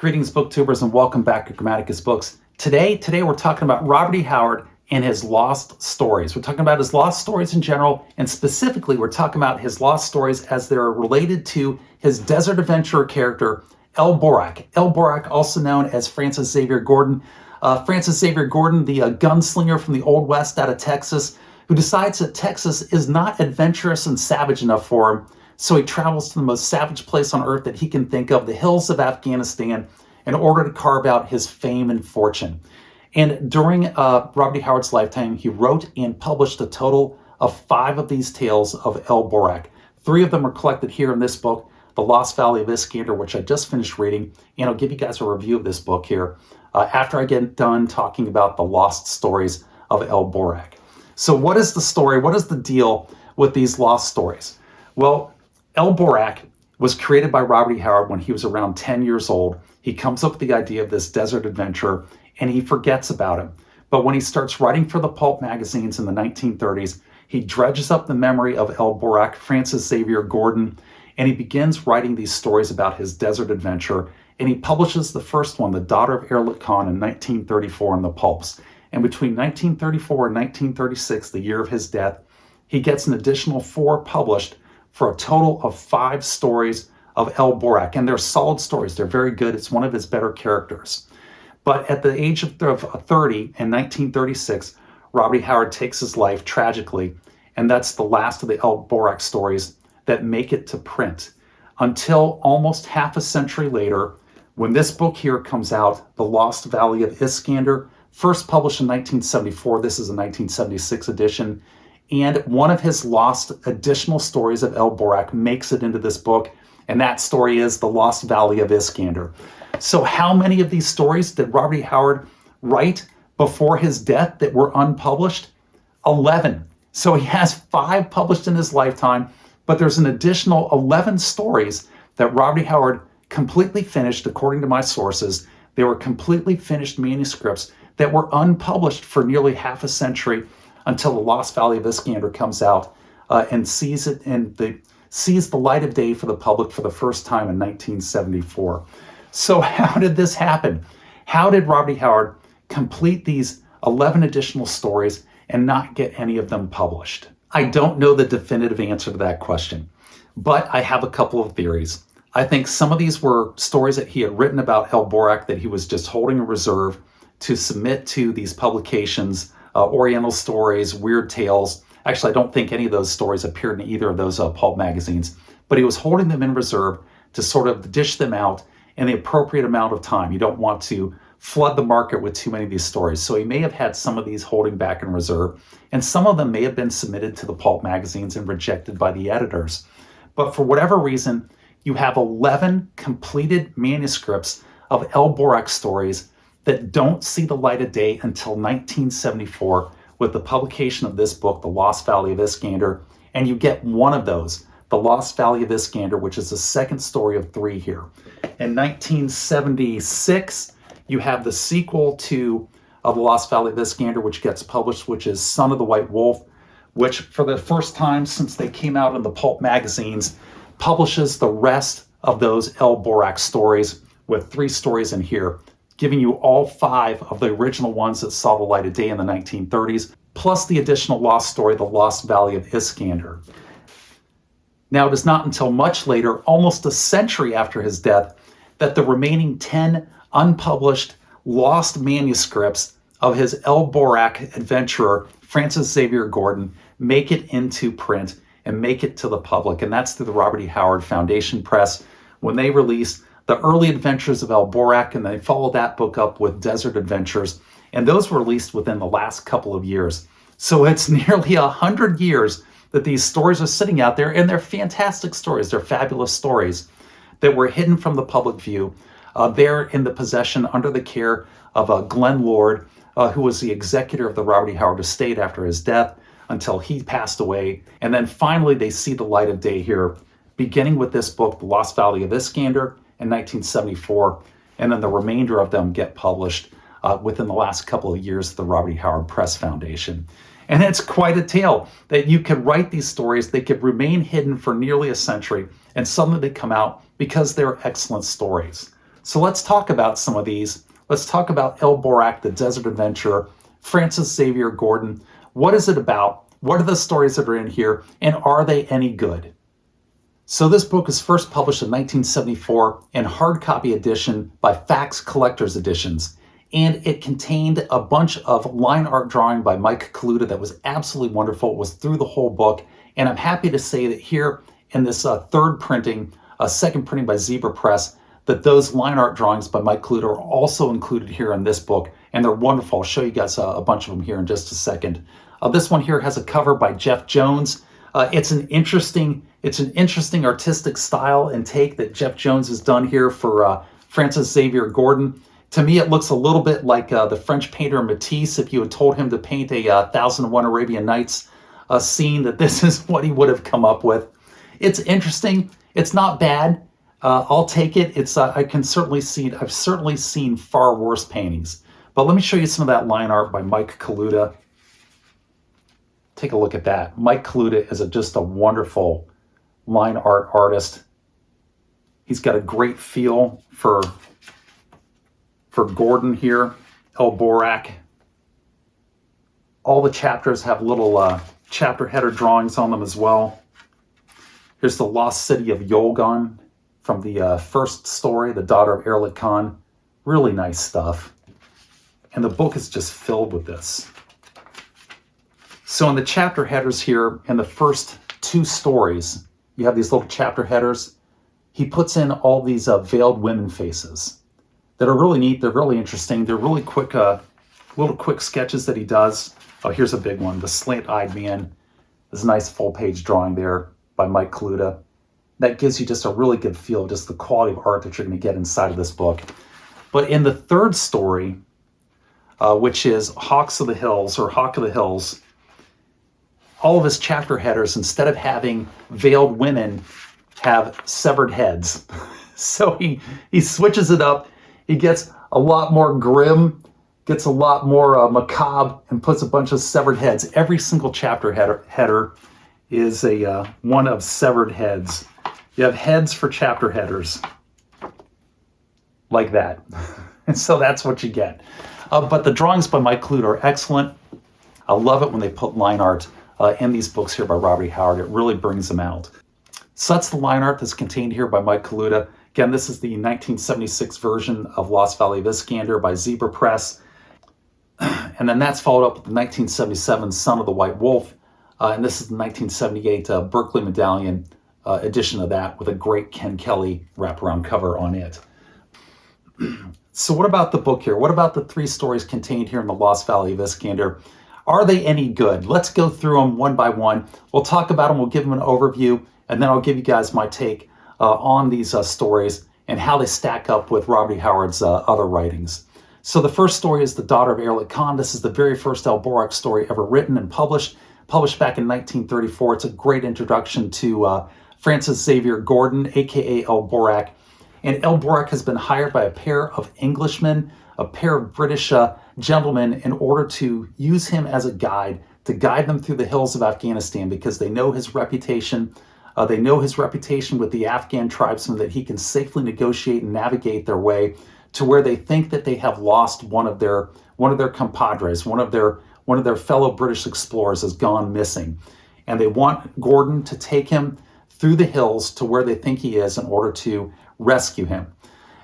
Greetings, booktubers, and welcome back to Grammaticus Books. Today we're talking about Robert E. Howard and his lost stories. We're talking about his lost stories in general, and specifically we're talking about his lost stories as they're related to his desert adventurer character, El Borak. El Borak, also known as Francis Xavier Gordon. Francis Xavier Gordon, the gunslinger from the Old West out of Texas, who decides that Texas is not adventurous and savage enough for him. So he travels to the most savage place on earth that he can think of, the hills of Afghanistan, in order to carve out his fame and fortune. And during Robert E. Howard's lifetime, he wrote and published a total of 5 of these tales of El Borak. 3 of them are collected here in this book, The Lost Valley of Iskander, which I just finished reading, and I'll give you guys a review of this book here after I get done talking about the lost stories of El Borak. So what is the story? What is the deal with these lost stories? Well, El Borak was created by Robert E. Howard when he was around 10 years old. He comes up with the idea of this desert adventure, and he forgets about him. But when he starts writing for the pulp magazines in the 1930s, he dredges up the memory of El Borak, Francis Xavier Gordon, and he begins writing these stories about his desert adventure. And he publishes the first one, The Daughter of Erlik Khan, in 1934 in the pulps. And between 1934 and 1936, the year of his death, he gets an additional 4 published for a total of 5 stories of El Borak. And they're solid stories. They're very good. It's one of his better characters. But at the age of 30 in 1936, Robert E. Howard takes his life tragically. And that's the last of the El Borak stories that make it to print until almost half a century later, when this book here comes out, The Lost Valley of Iskander, first published in 1974. This is a 1976 edition. And one of his lost additional stories of El Borak makes it into this book, and that story is The Lost Valley of Iskander. So how many of these stories did Robert E. Howard write before his death that were unpublished? 11. So he has 5 published in his lifetime, but there's an additional 11 stories that Robert E. Howard completely finished, according to my sources. They were completely finished manuscripts that were unpublished for nearly half a century, until The Lost Valley of Iskander comes out and sees the light of day for the public for the first time in 1974. So how did this happen? How did Robert E. Howard complete these 11 additional stories and not get any of them published? I don't know the definitive answer to that question, but I have a couple of theories. I think some of these were stories that he had written about El Borak that he was just holding in reserve to submit to these publications, Oriental stories, weird tales. Actually, I don't think any of those stories appeared in either of those pulp magazines, but he was holding them in reserve to sort of dish them out in the appropriate amount of time. You don't want to flood the market with too many of these stories. So he may have had some of these holding back in reserve, and some of them may have been submitted to the pulp magazines and rejected by the editors. But for whatever reason, you have 11 completed manuscripts of El Borak stories that don't see the light of day until 1974 with the publication of this book, The Lost Valley of Iskander. And you get one of those, The Lost Valley of Iskander, which is the second story of 3 here. In 1976, you have the sequel to The Lost Valley of Iskander, which gets published, which is Son of the White Wolf, which for the first time since they came out in the pulp magazines, publishes the rest of those El Borak stories with 3 stories in here, giving you all 5 of the original ones that saw the light of day in the 1930s, plus the additional lost story, The Lost Valley of Iskander. Now, it is not until much later, almost a century after his death, that the remaining 10 unpublished, lost manuscripts of his El Borak adventurer, Francis Xavier Gordon, make it into print and make it to the public. And that's through the Robert E. Howard Foundation Press, when they released The Early Adventures of El Borak, and they followed that book up with Desert Adventures, and those were released within the last couple of years. So it's nearly 100 years that these stories are sitting out there, and they're fantastic stories. They're fabulous stories that were hidden from the public view. They're in the possession, under the care of Glenn Lord, who was the executor of the Robert E. Howard estate after his death until he passed away. And then finally, they see the light of day here, beginning with this book, The Lost Valley of Iskander, in 1974, and then the remainder of them get published within the last couple of years at the Robert E. Howard Press Foundation. And it's quite a tale that you could write these stories, they could remain hidden for nearly a century, and suddenly they come out because they're excellent stories. So let's talk about some of these. Let's talk about El Borak, the Desert Adventurer, Francis Xavier Gordon. What is it about? What are the stories that are in here? And are they any good? So this book was first published in 1974 in hard copy edition by Fax Collector's Editions. And it contained a bunch of line art drawing by Mike Kaluta that was absolutely wonderful. It was through the whole book. And I'm happy to say that here in this third printing, second printing by Zebra Press, that those line art drawings by Mike Kaluta are also included here in this book. And they're wonderful. I'll show you guys a bunch of them here in just a second. This one here has a cover by Jeff Jones. It's an interesting artistic style and take that Jeff Jones has done here for Francis Xavier Gordon. To me, it looks a little bit like the French painter Matisse. If you had told him to paint a 1001 Arabian Nights scene, that this is what he would have come up with. It's interesting. It's not bad. I'll take it. I've certainly seen far worse paintings. But let me show you some of that line art by Mike Kaluta. Take a look at that. Mike Kaluta is just a wonderful line art artist. He's got a great feel for Gordon here, El Borak. All the chapters have little chapter header drawings on them as well. Here's the lost city of Yolgan from the first story, The Daughter of Erlik Khan. Really nice stuff. And the book is just filled with this. So in the chapter headers here, in the first two stories, you have these little chapter headers. He puts in all these veiled women faces that are really neat. They're really interesting. They're really quick, little quick sketches that he does. Oh, here's a big one. The Slant-Eyed Man. There's a nice full-page drawing there by Mike Kaluta. That gives you just a really good feel of just the quality of art that you're going to get inside of this book. But in the third story, which is Hawks of the Hills, or Hawk of the Hills, all of his chapter headers, instead of having veiled women, have severed heads. So he switches it up. He gets a lot more grim, gets a lot more macabre, and puts a bunch of severed heads. Every single chapter header is a one of severed heads. You have heads for chapter headers, like that. And so that's what you get. But the drawings by Mike Kaluta are excellent. I love it when they put line art in these books here by Robert E. Howard. It really brings them out. So that's the line art that's contained here by Mike Kaluta. Again, this is the 1976 version of Lost Valley of Iskander by Zebra Press. And then that's followed up with the 1977 Son of the White Wolf. And this is the 1978 Berkeley Medallion edition of that with a great Ken Kelly wraparound cover on it. So what about the book here? What about the three stories contained here in the Lost Valley of Iskander? Are they any good? Let's go through them one by one. We'll talk about them. We'll give them an overview. And then I'll give you guys my take on these stories and how they stack up with Robert E. Howard's other writings. So the first story is The Daughter of Erlik Khan. This is the very first El Borak story ever written and published back in 1934. It's a great introduction to Francis Xavier Gordon, aka El Borak. And El Borak has been hired by a pair of Englishmen, a pair of British gentlemen, in order to use him as a guide, to guide them through the hills of Afghanistan, because they know his reputation. They know his reputation with the Afghan tribesmen, that he can safely negotiate and navigate their way to where they think that they have lost one of their compadres, one of their fellow British explorers has gone missing. And they want Gordon to take him through the hills to where they think he is in order to rescue him.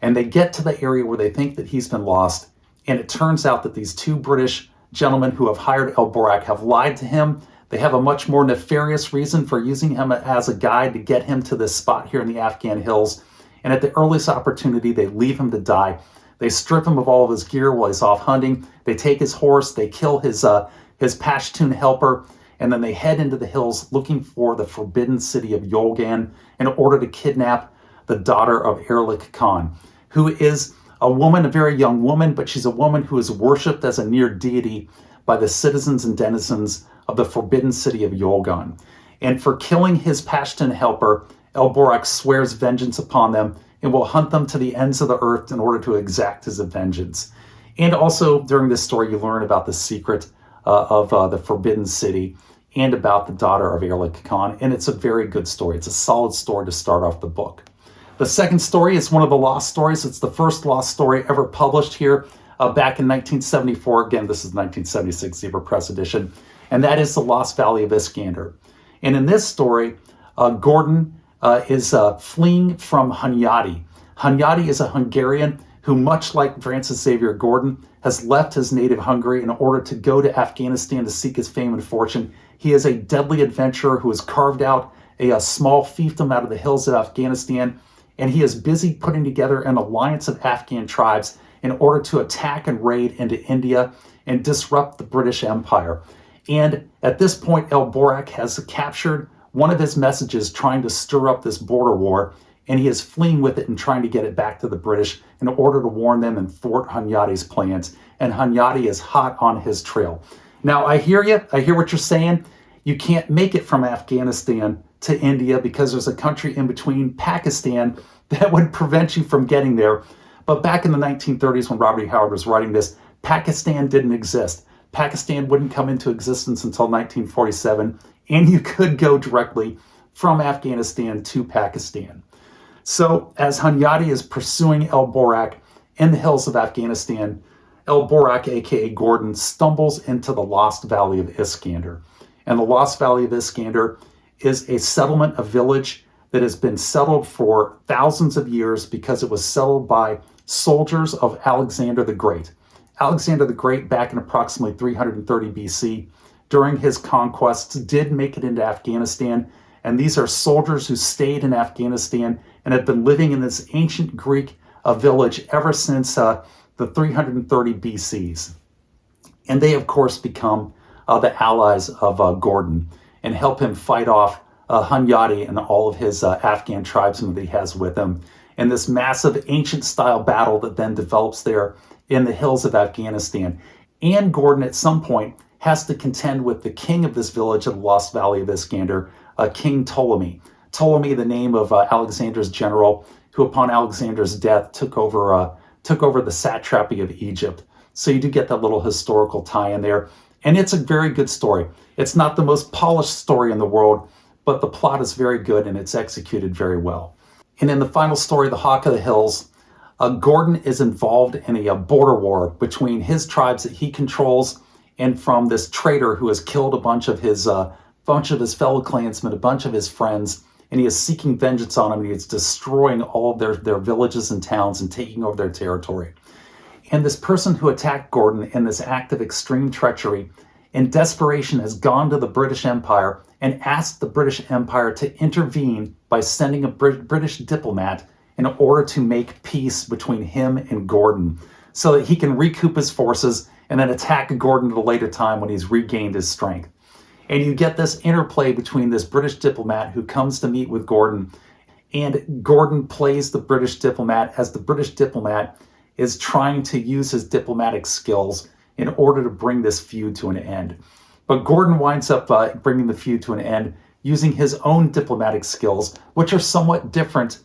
And they get to the area where they think that he's been lost. And it turns out that these two British gentlemen who have hired El Borak have lied to him. They have a much more nefarious reason for using him as a guide to get him to this spot here in the Afghan hills. And at the earliest opportunity, they leave him to die. They strip him of all of his gear while he's off hunting. They take his horse, they kill his Pashtun helper, and then they head into the hills looking for the forbidden city of Yolgan in order to kidnap the daughter of Erlik Khan, who is a woman, a very young woman, but she's a woman who is worshipped as a near deity by the citizens and denizens of the forbidden city of Yolgan. And for killing his Pashtun helper, El Borak swears vengeance upon them and will hunt them to the ends of the earth in order to exact his vengeance. And also during this story, you learn about the secret of the forbidden city and about the daughter of Erlik Khan. And it's a very good story. It's a solid story to start off the book. The second story is one of the lost stories. It's the first lost story ever published here back in 1974. Again, this is 1976 Zebra Press edition. And that is the Lost Valley of Iskander. And in this story, Gordon is fleeing from Hunyadi. Hunyadi is a Hungarian who, much like Francis Xavier Gordon, has left his native Hungary in order to go to Afghanistan to seek his fame and fortune. He is a deadly adventurer who has carved out a small fiefdom out of the hills of Afghanistan, and he is busy putting together an alliance of Afghan tribes in order to attack and raid into India and disrupt the British Empire. And at this point, Borak has captured one of his messages trying to stir up this border war, and he is fleeing with it and trying to get it back to the British in order to warn them and thwart Hunyadi's plans. And Hunyadi is hot on his trail. Now, I hear you. I hear what you're saying. You can't make it from Afghanistan to India because there's a country in between, Pakistan, that would prevent you from getting there. But back in the 1930s, when Robert E. Howard was writing this, Pakistan didn't exist. Pakistan wouldn't come into existence until 1947, and you could go directly from Afghanistan to Pakistan. So as Hunyadi is pursuing Borak in the hills of Afghanistan, Borak, aka Gordon, stumbles into the Lost Valley of Iskander. And the Lost Valley of Iskander is a settlement, a village that has been settled for thousands of years because it was settled by soldiers of Alexander the Great. Alexander the Great, back in approximately 330 BC, during his conquests, did make it into Afghanistan. And these are soldiers who stayed in Afghanistan and have been living in this ancient Greek village ever since the 330 BCs. And they, of course, become the allies of Gordon and help him fight off Hunyadi and all of his Afghan tribesmen that he has with him in this massive ancient-style battle that then develops there in the hills of Afghanistan. And Gordon, at some point, has to contend with the king of this village of the Lost Valley of Iskander, King Ptolemy. Ptolemy, the name of Alexander's general, who upon Alexander's death took over the satrapy of Egypt. So you do get that little historical tie in there. And it's a very good story. It's not the most polished story in the world, but the plot is very good and it's executed very well. And in the final story, The Hawk of the Hills, Gordon is involved in a border war between his tribes that he controls and from this traitor who has killed a bunch of his fellow clansmen, a bunch of his friends, and he is seeking vengeance on them, and he is destroying all of their villages and towns and taking over their territory. And this person who attacked Gordon in this act of extreme treachery, in desperation, has gone to the British Empire and asked the British Empire to intervene by sending a British diplomat in order to make peace between him and Gordon so that he can recoup his forces and then attack Gordon at a later time when he's regained his strength. And you get this interplay between this British diplomat who comes to meet with Gordon, and Gordon plays the British diplomat as the British diplomat is trying to use his diplomatic skills in order to bring this feud to an end. But Gordon winds up bringing the feud to an end using his own diplomatic skills, which are somewhat different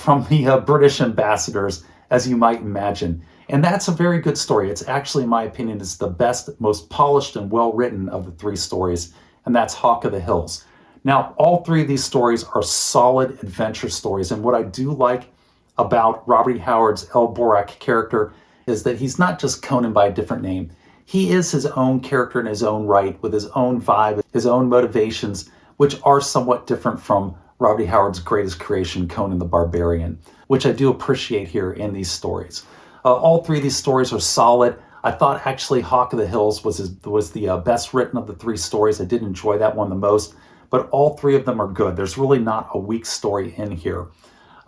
from the British ambassadors, as you might imagine. And that's a very good story. It's actually, in my opinion, it's the best, most polished and well-written of the three stories, and that's Hawk of the Hills. Now, all three of these stories are solid adventure stories, and what I do like about Robert E. Howard's Borak character is that he's not just Conan by a different name. He is his own character in his own right, with his own vibe, his own motivations, which are somewhat different from Robert E. Howard's greatest creation, Conan the Barbarian, which I do appreciate here in these stories. All three of these stories are solid. I thought actually Hawk of the Hills was the best written of the three stories. I did enjoy that one the most, but all three of them are good. There's really not a weak story in here.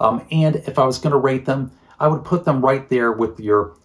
And if I was going to rate them, I would put them right there with your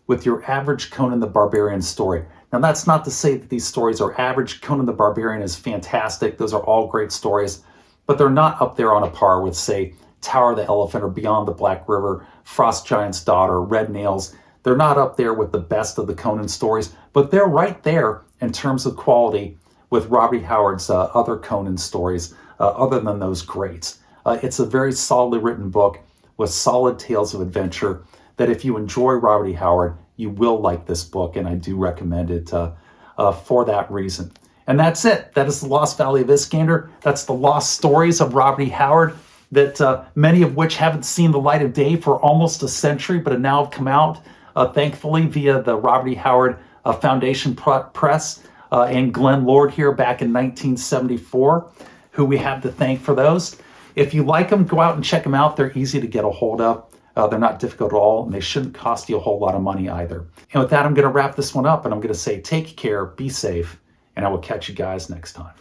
average Conan the Barbarian story. Now, that's not to say that these stories are average. Conan the Barbarian is fantastic. Those are all great stories, but they're not up there on a par with, say, Tower of the Elephant or Beyond the Black River, Frost Giant's Daughter, Red Nails. They're not up there with the best of the Conan stories, but they're right there in terms of quality with Robert E. Howard's other Conan stories, other than those greats. It's a very solidly written book with solid tales of adventure that if you enjoy Robert E. Howard, you will like this book, and I do recommend it for that reason. And that's it. That is The Lost Valley of Iskander. That's the lost stories of Robert E. Howard. that many of which haven't seen the light of day for almost a century, but have now come out, thankfully, via the Robert E. Howard Foundation Press and Glenn Lord here back in 1974, who we have to thank for those. If you like them, go out and check them out. They're easy to get a hold of. They're not difficult at all, and they shouldn't cost you a whole lot of money either. And with that, I'm going to wrap this one up, and I'm going to say take care, be safe, and I will catch you guys next time.